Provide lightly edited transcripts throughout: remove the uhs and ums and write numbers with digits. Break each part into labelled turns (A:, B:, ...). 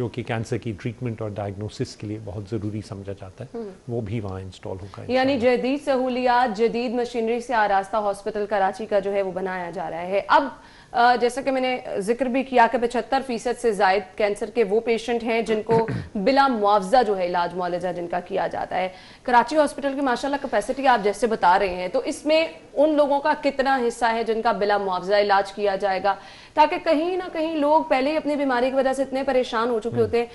A: جو کہ کینسر کی ٹریٹمنٹ اور ڈائگنوسس کے لیے بہت ضروری سمجھا جاتا ہے، وہ بھی وہاں انسٹال ہوگا.
B: یعنی جدید سہولیات، جدید مشینری سے آراستہ ہاسپٹل کراچی کا جو ہے وہ بنایا جا رہا ہے. اب جیسا کہ میں نے ذکر بھی کیا کہ 75% سے زائد کینسر کے وہ پیشنٹ ہیں جن کو بلا معاوضہ جو ہے علاج معالجہ جن کا کیا جاتا ہے. کراچی ہاسپٹل کی ماشاءاللہ کیپیسٹی آپ جیسے بتا رہے ہیں، تو اس میں ان لوگوں کا کتنا حصہ ہے جن کا بلا معاوضہ علاج کیا جائے گا، تاکہ کہیں نہ کہیں لوگ پہلے ہی اپنی بیماری کی وجہ سے اتنے پریشان ہو چکے ہوتے ہیں.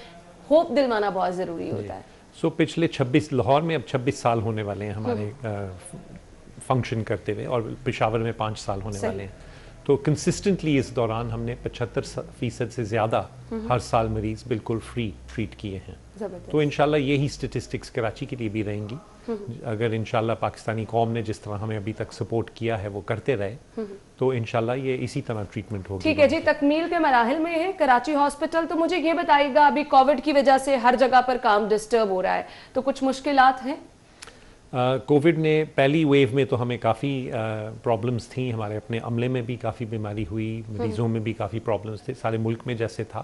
B: ہوپ دلوانا بہت ضروری ہوتا ہے.
A: پچھلے 26 لاہور میں اب 26 سال ہونے والے ہیں ہمارے فنکشن کرتے ہوئے، اور پشاور میں 5 سال ہونے والے ہیں. تو کنسسٹنٹلی اس دوران ہم نے 75% سے زیادہ ہر سال مریض بالکل فری ٹریٹ کیے ہیں. تو انشاءاللہ یہی سٹیٹسٹکس کراچی کے لیے بھی رہیں گی. اگر انشاءاللہ پاکستانی قوم نے جس طرح ہمیں ابھی تک سپورٹ کیا ہے وہ کرتے رہے تو انشاءاللہ یہ اسی طرح ٹریٹمنٹ ہوگی.
B: ٹھیک ہے جی، تکمیل کے مراحل میں ہے کراچی ہاسپٹل. تو مجھے یہ بتائیے گا، ابھی کووڈ کی وجہ سے ہر جگہ پر کام ڈسٹرب ہو رہا ہے، تو کچھ مشکلات ہیں؟
A: کووڈ نے پہلی ویو میں تو ہمیں کافی پرابلمس تھیں، ہمارے اپنے عملے میں بھی کافی بیماری ہوئی، مریضوں میں بھی کافی پرابلمس تھے، سارے ملک میں جیسے تھا.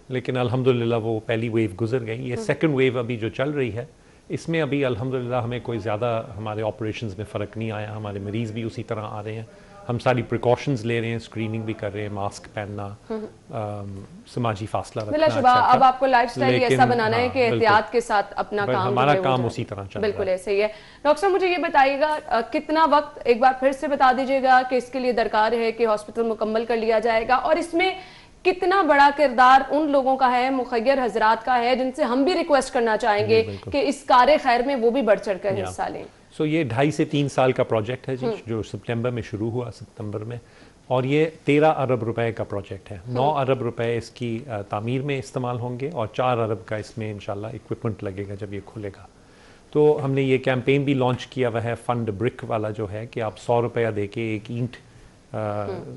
A: لیکن الحمدللہ وہ پہلی ویو گزر گئی. یہ سیکنڈ ویو ابھی جو چل رہی ہے، اس میں ابھی الحمدللہ ہمیں کوئی زیادہ ہمارے آپریشنز میں فرق نہیں آیا. ہمارے مریض بھی اسی طرح آ رہے ہیں، ہم ساری پریکاشنز لے رہے ہیں، اسکریننگ بھی کر رہے ہیں، ماسک پہننا، سماجی فاصلہ رکھنا.
B: بلا شبہ اب آپ کو لائف سٹائل ایسا بنانا ہے کہ احتیاط کے ساتھ اپنا کام،
A: ہمارا کام اسی طرح چل رہا ہے.
B: بالکل ایسے ہی ہے. ڈاکٹر صاحب مجھے یہ بتائیے گا، کتنا وقت ایک بار پھر سے بتا دیجیے گا کہ اس کے لیے درکار ہے کہ ہاسپٹل مکمل کر لیا جائے گا، اور اس میں کتنا بڑا کردار ان لوگوں کا ہے، مخیر حضرات کا ہے، جن سے ہم بھی ریکویسٹ کرنا چاہیں گے کہ اس کار خیر میں وہ بھی بڑھ چڑھ کر حصہ لیں.
A: یہ 2.5 سے 3 سال کا پروجیکٹ ہے جی، جو سپٹمبر میں شروع ہوا، ستمبر میں، اور یہ 13 ارب روپے کا پروجیکٹ ہے. 9 ارب روپے اس کی تعمیر میں استعمال ہوں گے، اور 4 ارب کا اس میں انشاءاللہ اکوپمنٹ لگے گا جب یہ کھلے گا. تو ہم نے یہ کیمپین بھی لانچ کیا ہوا ہے، فنڈ برک والا، جو ہے کہ آپ 100 روپیہ دے کے ایک اینٹ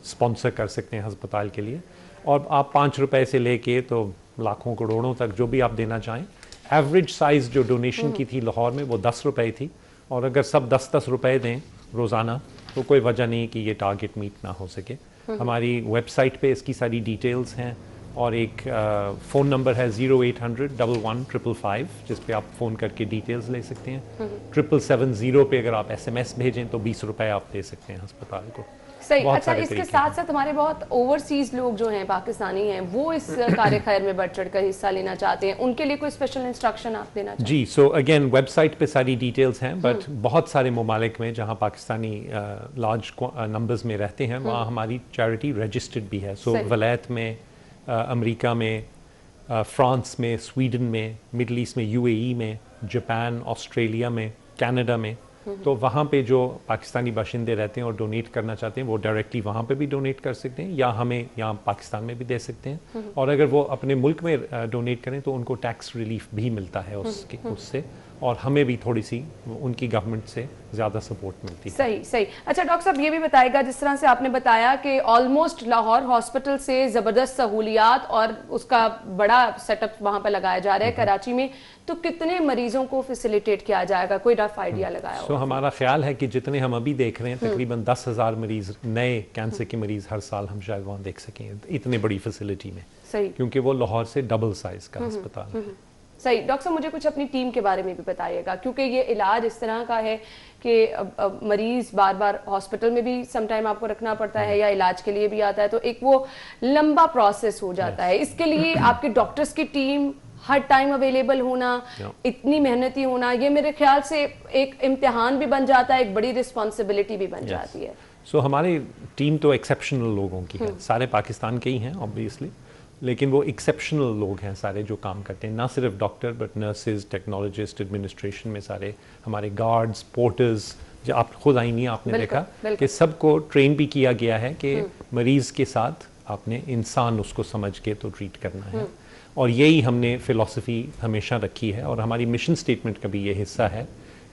A: سپانسر کر سکتے ہیں ہسپتال کے لیے، اور آپ 5 روپے سے لے کے تو لاکھوں کروڑوں تک جو بھی آپ دینا چاہیں. ایوریج سائز جو ڈونیشن کی تھی لاہور میں وہ 10 روپے تھی، اور اگر سب 10 روپے دیں روزانہ تو کوئی وجہ نہیں کہ یہ ٹارگٹ میٹ نہ ہو سکے. ہماری ویب سائٹ پہ اس کی ساری ڈیٹیلز ہیں، اور ایک فون نمبر ہے 0800 11 جس پہ آپ فون کر کے ڈیٹیلز لے سکتے ہیں. 770 پہ اگر آپ SMS بھیجیں تو 20 روپے آپ دے سکتے ہیں ہسپتال کو.
B: صحیح. اچھا، اس کے ساتھ ساتھ ہمارے بہت اوورسیز لوگ جو ہیں، پاکستانی ہیں، وہ اس کار خیر میں بڑھ چڑھ کر حصہ لینا چاہتے ہیں، ان کے لیے کوئی اسپیشل انسٹرکشن آپ دینا چاہتے ہیں؟
A: جی، اگین ویب سائٹ پہ ساری ڈیٹیلز ہیں، بٹ بہت سارے ممالک میں جہاں پاکستانی لارج نمبرز میں رہتے ہیں وہاں ہماری چیریٹی رجسٹرڈ بھی ہے. ولایت میں، امریکہ میں، فرانس میں، سویڈن میں، مڈل ایسٹ میں، UAE میں، جاپان، آسٹریلیا میں، کینیڈا میں. تو وہاں پہ جو پاکستانی باشندے رہتے ہیں اور ڈونیٹ کرنا چاہتے ہیں وہ ڈائریکٹلی وہاں پہ بھی ڈونیٹ کر سکتے ہیں، یا ہمیں یہاں پاکستان میں بھی دے سکتے ہیں. اور اگر وہ اپنے ملک میں ڈونیٹ کریں تو ان کو ٹیکس ریلیف بھی ملتا ہے اس سے، اور ہمیں بھی تھوڑی سی ان کی گورنمنٹ سے زیادہ سپورٹ ملتی ہے.
B: صحیح. اچھا ڈاکٹر صاحب یہ بھی بتائے گا، جس طرح سے آپ نے بتایا کہ آلموسٹ لاہور ہاسپٹل سے زبردست سہولیات اور اس کا بڑا سیٹ اپ وہاں پہ لگایا جا رہا ہے کراچی میں، تو کتنے مریضوں کو فیسیلیٹیٹ کیا جائے گا؟ کوئی رف آئیڈیا لگایا ہو؟
A: ہمارا خیال ہے کہ جتنے ہم ابھی دیکھ رہے ہیں تقریباً 10,000 مریض، نئے کینسر کے مریض ہر سال ہم شاید وہاں دیکھ سکیں اتنے بڑی فیسلٹی میں.
B: صحیح.
A: کیونکہ وہ لاہور سے ڈبل سائز کا ہسپتال ہے.
B: صحیح. ڈاکٹر صاحب مجھے کچھ اپنی ٹیم کے بارے میں بھی بتائیے گا، کیونکہ یہ علاج اس طرح کا ہے کہ مریض بار بار ہاسپٹل میں بھی سم ٹائم آپ کو رکھنا پڑتا ہے، یا علاج کے لیے بھی آتا ہے، تو ایک وہ لمبا پروسیس ہو جاتا ہے. اس کے لیے آپ کے ڈاکٹرز کی ٹیم ہر ٹائم اویلیبل ہونا، اتنی محنتی ہونا، یہ میرے خیال سے ایک امتحان بھی بن جاتا ہے، ایک بڑی رسپانسبلٹی بھی بن جاتی ہے.
A: ہماری ٹیم تو ایکسیپشنل لوگوں کی ہے، سارے پاکستان کے ہی ہیں آبویسلی، لیکن وہ ایکسیپشنل لوگ ہیں سارے جو کام کرتے ہیں، نہ صرف doctor but nurses, technologist, administration میں سارے ہمارے گارڈز، پورٹرز، جو آپ خود آئی نہیں آپ نے دیکھا کہ سب کو ٹرین بھی کیا گیا ہے کہ مریض کے ساتھ آپ نے انسان اس کو سمجھ کے تو ٹریٹ کرنا ہے. اور یہی ہم نے فلسفی ہمیشہ رکھی ہے، اور ہماری مشن سٹیٹمنٹ کا بھی یہ حصہ ہے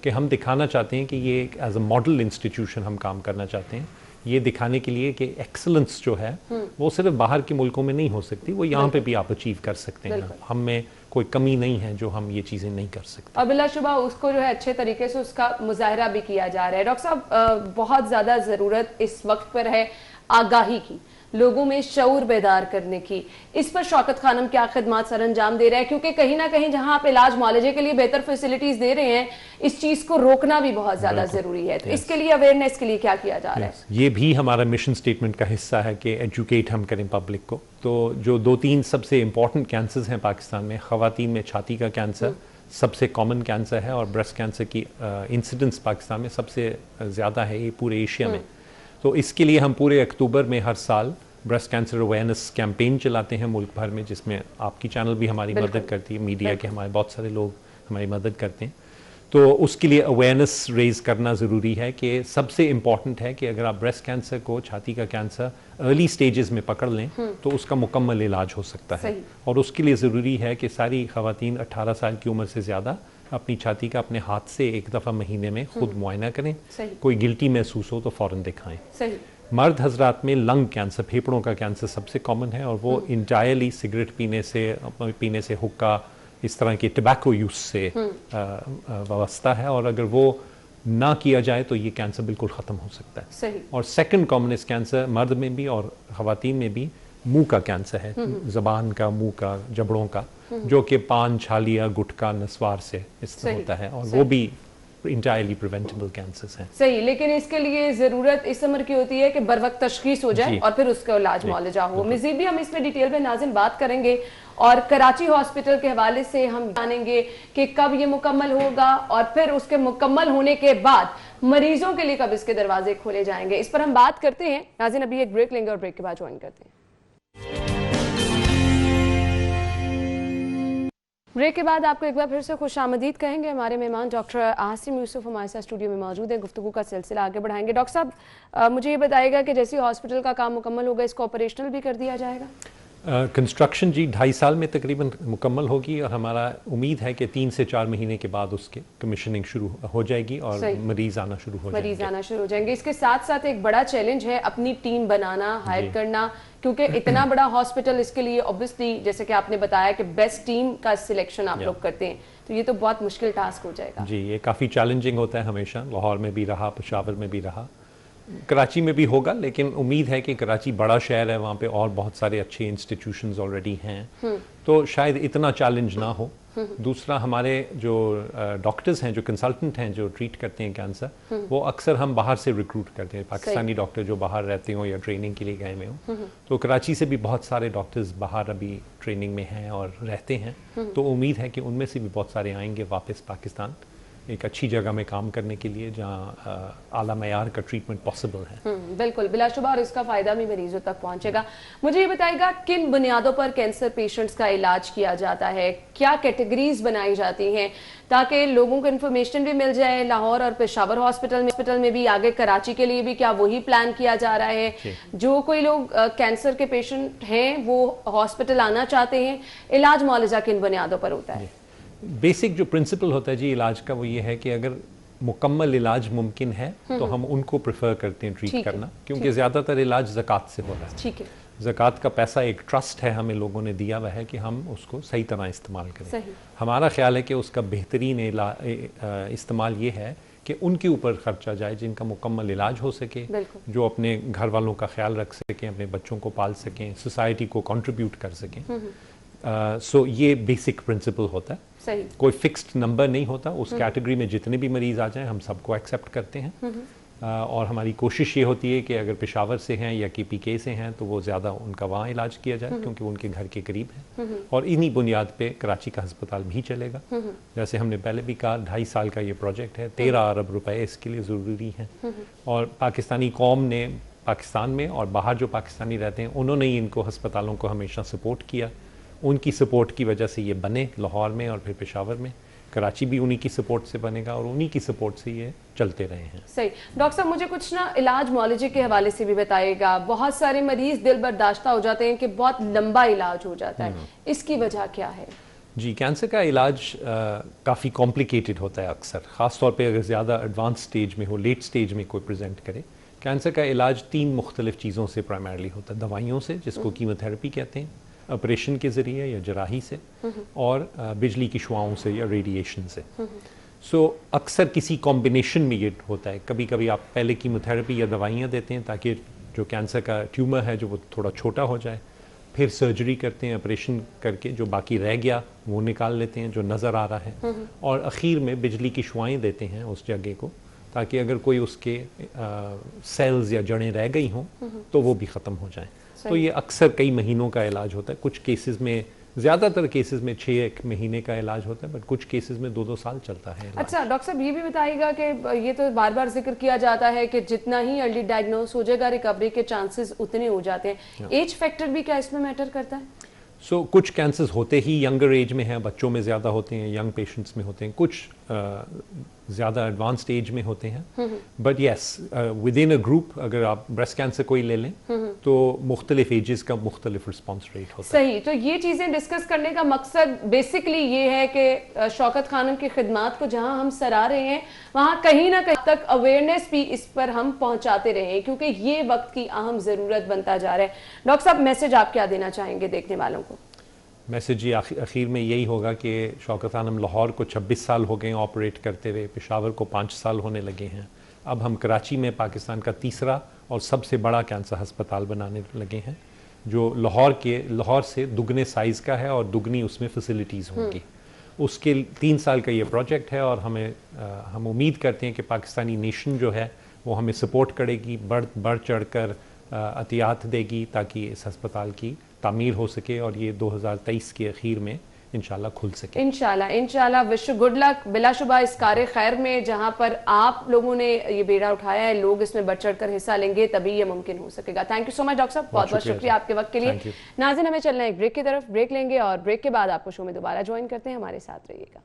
A: کہ ہم دکھانا چاہتے ہیں کہ یہ ایک ایز اے ماڈل انسٹیٹیوشن ہم کام کرنا چاہتے ہیں، یہ دکھانے کے لیے کہ ایکسلنس جو ہے وہ صرف باہر کے ملکوں میں نہیں ہو سکتی، وہ یہاں پہ بھی آپ اچیو کر سکتے ہیں. ہم میں کوئی کمی نہیں ہے جو ہم یہ چیزیں نہیں کر سکتے،
B: اور بلا شبہ اس کو جو ہے اچھے طریقے سے اس کا مظاہرہ بھی کیا جا رہا ہے. ڈاکٹر صاحب بہت زیادہ ضرورت اس وقت پر ہے آگاہی کی. لوگوں میں شعور بیدار کرنے کی. اس پر شوکت خانم کیا خدمات سر انجام دے رہے ہیں؟ کیونکہ کہیں نہ کہیں جہاں آپ علاج معالجے کے لیے بہتر فیسلٹیز دے رہے ہیں, اس چیز کو روکنا بھی بہت زیادہ ضروری ہے. تو اس کے لیے اویئرنیس کے لیے کیا کیا جا رہا ہے؟
A: یہ بھی ہمارا مشن سٹیٹمنٹ کا حصہ ہے کہ ایجوکیٹ ہم کریں پبلک کو. تو جو 2-3 سب سے امپورٹنٹ کینسرز ہیں پاکستان میں, خواتین میں چھاتی کا کینسر سب سے کامن کینسر ہے, اور بریسٹ کینسر کی انسیڈنس پاکستان میں سب سے زیادہ ہے یہ پورے ایشیا میں. تو اس کے لیے ہم پورے اکتوبر میں ہر سال بریسٹ کینسر اویئرنیس کیمپین چلاتے ہیں ملک بھر میں, جس میں آپ کی چینل بھی ہماری مدد کرتی ہے, میڈیا کے ہمارے بہت سارے لوگ ہماری مدد کرتے ہیں. تو اس کے لیے اویئرنیس ریز کرنا ضروری ہے کہ سب سے امپورٹنٹ ہے کہ اگر آپ بریسٹ کینسر کو, چھاتی کا کینسر ارلی سٹیجز میں پکڑ لیں تو اس کا مکمل علاج ہو سکتا ہے. اور اس کے لیے ضروری ہے کہ ساری خواتین 18 سال کی عمر سے زیادہ اپنی چھاتی کا اپنے ہاتھ سے ایک دفعہ مہینے میں خود معائنہ کریں. کوئی گلٹی محسوس ہو تو فوراً دکھائیں. مرد حضرات میں لنگ کینسر, پھیپڑوں کا کینسر سب سے کامن ہے, اور وہ انٹائرلی سگریٹ پینے سے, حقہ, اس طرح کے ٹبیکو یوز سے وابستہ ہے, اور اگر وہ نہ کیا جائے تو یہ کینسر بالکل ختم ہو سکتا ہے. اور سیکنڈ کامنسٹ کینسر مرد میں بھی اور خواتین میں بھی منہ کا کینسر ہے, زبان کا, منہ کا, جبڑوں کا, جو کہ پان, چھالیا, گٹکا, نسوار سے اس طرح ہوتا ہے, اور وہ بھی انٹائرلی پریونٹیبل کینسرز ہیں.
B: صحیح, لیکن اس کے لیے ضرورت اس عمر کی ہوتی ہے کہ بر وقت تشخیص ہو جائے اور پھر اس کا علاج معالجہ ہو. مزید بھی ہم اس میں ڈیٹیل میں ناظرین بات کریں گے, اور کراچی ہاسپٹل کے حوالے سے ہم جانیں گے کہ کب یہ مکمل ہوگا, اور پھر اس کے مکمل ہونے کے بعد مریضوں کے لیے کب اس کے دروازے کھولے جائیں گے. اس پر ہم بات کرتے ہیں ناظرین, ابھی ایک بریک لیں گے اور بریک کے بعد جوائن کرتے ہیں. بریک کے بعد آپ کو ایک بار پھر سے خوش آمدید کہیں گے. ہمارے مہمان ڈاکٹر عاصم یوسف ہمارے ساتھ اسٹوڈیو میں موجود ہیں, گفتگو کا سلسلہ آگے بڑھائیں گے. ڈاکٹر صاحب مجھے یہ بتائیے گا کہ جیسے ہاسپٹل کا کام مکمل ہوگا اس کو آپریشنل بھی کر دیا جائے گا؟
A: کنسٹرکشن 2.5 سال میں تقریباً مکمل ہوگی, اور ہمارا امید ہے کہ 3 سے 4 مہینے کے بعد اس کے کمیشننگ شروع ہو جائے گی اور مریض آنا شروع ہو جائیں گے.
B: اس کے ساتھ ساتھ ایک بڑا چیلنج ہے اپنی ٹیم بنانا, ہائر کرنا, کیونکہ اتنا بڑا ہاسپٹل, اس کے لیے اوبویسلی جیسے کہ آپ نے بتایا کہ بیسٹ ٹیم کا سلیکشن آپ لوگ کرتے ہیں, تو یہ تو بہت مشکل ٹاسک ہو جائے گا.
A: جی, یہ کافی چیلنجنگ ہوتا ہے ہمیشہ, لاہور میں بھی رہا, پشاور میں بھی رہا, کراچی میں بھی ہوگا, لیکن امید ہے کہ کراچی بڑا شہر ہے, وہاں پہ اور بہت سارے اچھے انسٹیٹیوشنز آلریڈی ہیں, تو شاید اتنا چیلنج نہ ہو. دوسرا, ہمارے جو ڈاکٹرز ہیں, جو کنسلٹنٹ ہیں, جو ٹریٹ کرتے ہیں کینسر, وہ اکثر ہم باہر سے ریکروٹ کرتے ہیں, پاکستانی ڈاکٹر جو باہر رہتے ہوں یا ٹریننگ کے لیے گئے ہوئے ہوں. تو کراچی سے بھی بہت سارے ڈاکٹرز باہر ابھی ٹریننگ میں ہیں اور رہتے ہیں, تو امید ہے کہ ان میں سے بھی بہت سارے آئیں گے واپس پاکستان ایک اچھی جگہ میں کام کرنے کے لیے جہاں اعلیٰ معیار کا ٹریٹمنٹ پاسبل ہے.
B: بالکل, بلا شبہ, اور اس کا فائدہ بھی مریضوں تک پہنچے گا. مجھے یہ بتائے گا کن بنیادوں پر کینسر پیشنٹس کا علاج کیا جاتا ہے, کیا کیٹیگریز بنائی جاتی ہیں تاکہ لوگوں کو انفارمیشن بھی مل جائے. لاہور اور پشاور ہاسپٹل میں بھی, آگے کراچی کے لیے بھی کیا وہی پلان کیا جا رہا ہے؟ جو کوئی لوگ کینسر کے پیشنٹ ہیں وہ ہاسپٹل آنا چاہتے ہیں, علاج معالجہ کن بنیادوں پر ہوتا ہے؟
A: بیسک جو پرنسپل ہوتا ہے جی علاج کا, وہ یہ ہے کہ اگر مکمل علاج ممکن ہے تو ہم ان کو پریفر کرتے ہیں ٹریٹ کرنا, کیونکہ زیادہ تر علاج زکوٰۃ سے ہو رہا ہے. زکوٰۃ کا پیسہ ایک ٹرسٹ ہے, ہمیں لوگوں نے دیا ہوا ہے کہ ہم اس کو صحیح طرح استعمال کریں. ہمارا خیال ہے کہ اس کا بہترین استعمال یہ ہے کہ ان کے اوپر خرچہ جائے جن کا مکمل علاج ہو سکے, جو اپنے گھر والوں کا خیال رکھ سکیں, اپنے بچوں کو پال سکیں, سوسائٹی کو کنٹریبیوٹ کر سکیں. سو یہ بیسک پرنسپل ہوتا ہے. کوئی فکسڈ نمبر نہیں ہوتا, اس کیٹیگری میں جتنے بھی مریض آ جائیں ہم سب کو ایکسیپٹ کرتے ہیں, اور ہماری کوشش یہ ہوتی ہے کہ اگر پشاور سے ہیں یا KPK سے ہیں تو وہ زیادہ ان کا وہاں علاج کیا جائے, کیونکہ ان کے گھر کے قریب ہے, اور انہی بنیاد پہ کراچی کا ہسپتال بھی چلے گا. جیسے ہم نے پہلے بھی کہا, 2.5 سال کا یہ پروجیکٹ ہے, 13 ارب روپے اس کے لیے ضروری ہیں, اور پاکستانی قوم نے پاکستان میں اور باہر جو پاکستانی رہتے ہیں انہوں نے ان کو ہسپتالوں کو ہمیشہ سپورٹ کیا. ان کی سپورٹ کی وجہ سے یہ بنے لاہور میں اور پھر پشاور میں. کراچی بھی انہی کی سپورٹ سے بنے گا اور انہی کی سپورٹ سے یہ چلتے رہے ہیں.
B: صحیح. ڈاکٹر صاحب مجھے کچھ نا علاج معالجے کے حوالے سے بھی بتائیے گا. بہت سارے مریض دل برداشتہ ہو جاتے ہیں کہ بہت لمبا علاج ہو جاتا ہے, اس کی وجہ کیا ہے؟
A: جی, کینسر کا علاج کافی کمپلیکیٹڈ ہوتا ہے اکثر, خاص طور پہ اگر زیادہ ایڈوانس سٹیج میں ہو, لیٹ سٹیج میں کوئی پریزنٹ کرے. کینسر کا علاج 3 مختلف چیزوں سے پرائمرلی ہوتا ہے. دوائیوں سے, جس کو کیموتھراپی کہتے ہیں, آپریشن کے ذریعے یا جراحی سے, اور بجلی کی شعاؤں سے یا ریڈیشن سے. سو اکثر کسی کمبینیشن میں یہ ہوتا ہے. کبھی کبھی آپ پہلے کیموتھراپی یا دوائیاں دیتے ہیں تاکہ جو کینسر کا ٹیومر ہے جو وہ تھوڑا چھوٹا ہو جائے، پھر سرجری کرتے ہیں، آپریشن کر کے جو باقی رہ گیا وہ نکال لیتے ہیں جو نظر آ رہا ہے، اور اخیر میں بجلی کی شعائیں دیتے ہیں اس جگہ کو، تاکہ اگر کوئی اس کے سیلز یا جڑیں رہ گئی ہوں تو وہ بھی ختم ہو جائیں. تو یہ اکثر کئی مہینوں کا علاج ہوتا ہے. کچھ کیسز میں، زیادہ تر کیسز میں 6 مہینے کا علاج ہوتا ہے، بٹ کچھ کیسز میں 2 سال چلتا ہے.
B: اچھا ڈاکٹر صاحب یہ بھی بتائیے گا کہ یہ تو بار بار ذکر کیا جاتا ہے کہ جتنا ہی ارلی ڈائگنوز ہو جائے گا ریکوری کے چانسز اتنے ہو جاتے ہیں. ایج فیکٹر بھی کیا اس میں میٹر کرتا ہے؟
A: کچھ کینسرز ہوتے ہی ینگر ایج میں ہیں، بچوں میں زیادہ ہوتے ہیں، ینگ پیشنٹس میں ہوتے ہیں، کچھ زیادہ ایڈوانسڈ ایج میں ہوتے ہیں. But yes with in a group اگر آپ بریسٹ کینسر کوئی لے لیں تو مختلف ایجز کا مختلف رسپانس ریٹ ہوتا ہے.
B: صحیح. تو یہ چیزیں ڈسکس کرنے کا مقصد بیسکلی یہ ہے کہ شوکت خانم کی خدمات کو جہاں ہم سراہ رہے ہیں وہاں کہیں نہ کہیں تک اویئرنیس بھی اس پر ہم پہنچاتے رہیں، کیونکہ یہ وقت کی اہم ضرورت بنتا جا رہا ہے. ڈاکٹر صاحب میسج آپ کیا دینا چاہیں گے دیکھنے والوں کو؟
A: میسج یہ اخیر میں یہی ہوگا کہ شوکت خانم لاہور کو 26 سال ہو گئے آپریٹ کرتے ہوئے، پشاور کو 5 سال ہونے لگے ہیں. اب ہم کراچی میں پاکستان کا تیسرا اور سب سے بڑا کینسر ہسپتال بنانے لگے ہیں، جو لاہور سے دگنے سائز کا ہے اور دگنی اس میں فیسلٹیز ہوں گی. اس کے 3 سال کا یہ پروجیکٹ ہے، اور ہم امید کرتے ہیں کہ پاکستانی نیشن جو ہے وہ ہمیں سپورٹ کرے گی، بڑھ چڑھ کر عطیات دے گی تاکہ اس ہسپتال کی تعمیر ہو سکے اور یہ 2023 کے اخیر میں انشاءاللہ کھل سکے.
B: انشاءاللہ وش گڈ لک. بلا شبہ اس کار خیر میں جہاں پر آپ لوگوں نے یہ بیڑا اٹھایا ہے، لوگ اس میں بڑھ چڑھ کر حصہ لیں گے تبھی یہ ممکن ہو سکے گا. Thank you so much doctor صاحب، بہت بہت شکریہ آپ کے وقت کے لیے. ناظرین ہمیں چلنا ہے ایک بریک کی طرف، بریک لیں گے اور بریک کے بعد آپ کو شو میں دوبارہ جوائن کرتے ہیں. ہمارے ساتھ رہیے گا.